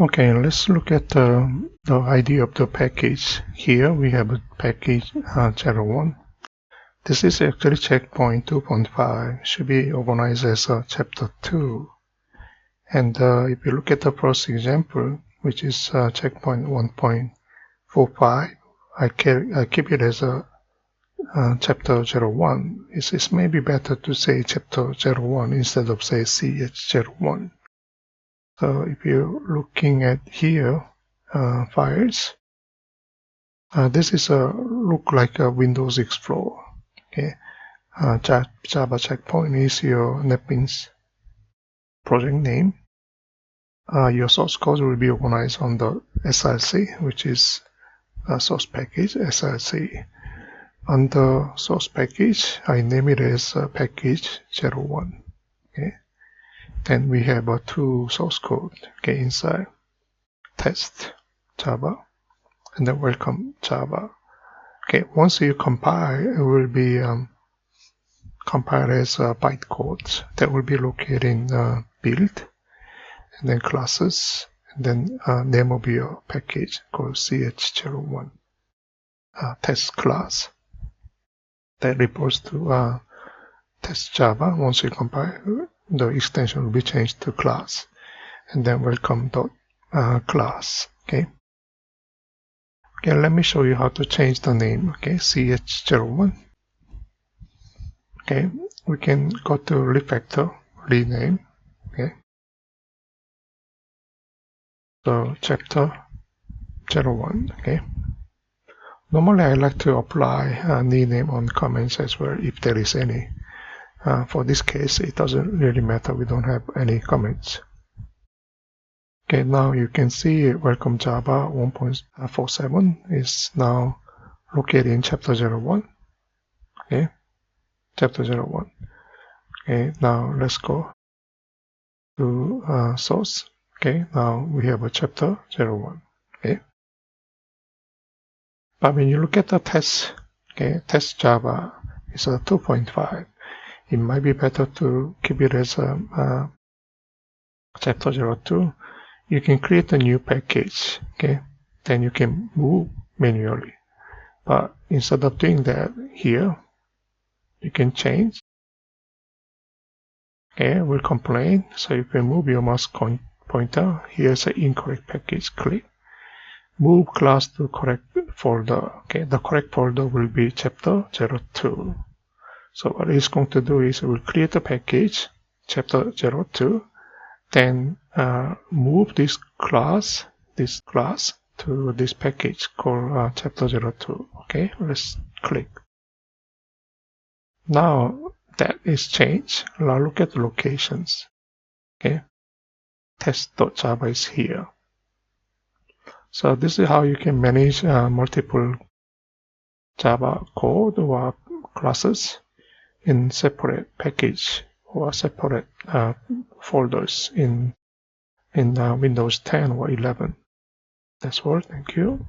Okay, let's look at the ID of the package. Here we have a package 01. This is actually checkpoint 2.5, should be organized as a chapter 2. And if you look at the first example, which is checkpoint 1.45, I keep it as a chapter 01. It's maybe better to say chapter 01 instead of say CH01. So if you're looking at here, files, this is look like a Windows Explorer. Okay, Java checkpoint is your NetBeans project name. Your source code will be organized on the SRC, which is a source package SRC. On the source package, I name it as package 01. Okay. Then we have two source code inside test Java and then welcome Java. Okay, once you compile, it will be compiled as bytecodes that will be located in build and then classes and then name of your package called ch01 test class that reports to test Java. Once you compile, the extension will be changed to class and then welcome class. Okay, let me show you how to change the name. Okay, ch01. Okay, we can go to refactor, rename. Okay, so chapter 01. Okay, normally I like to apply a new name on comments as well if there is any. For this case, it doesn't really matter. We don't have any comments. Okay, now you can see welcome Java 1.47 is now located in chapter 01. Okay, chapter 01. Okay, now let's go to source. Okay, now we have a chapter 01. Okay, but when you look at the test, okay, test Java is a 2.5. It might be better to keep it as a chapter 02. You can create a new package, okay, then you can move manually. But instead of doing that here, you can change. Okay, it will complain. So you can move your mouse pointer. Here's an incorrect package. Click. Move class to correct folder. Okay, the correct folder will be chapter 02. So what it's going to do is it will create a package, chapter 02, then move this class to this package called chapter 02. Okay, let's click. Now that is changed. Now look at the locations. Okay, test.java is here. So this is how you can manage multiple Java code or classes in separate package or separate folders in Windows 10 or 11. That's all. Thank you.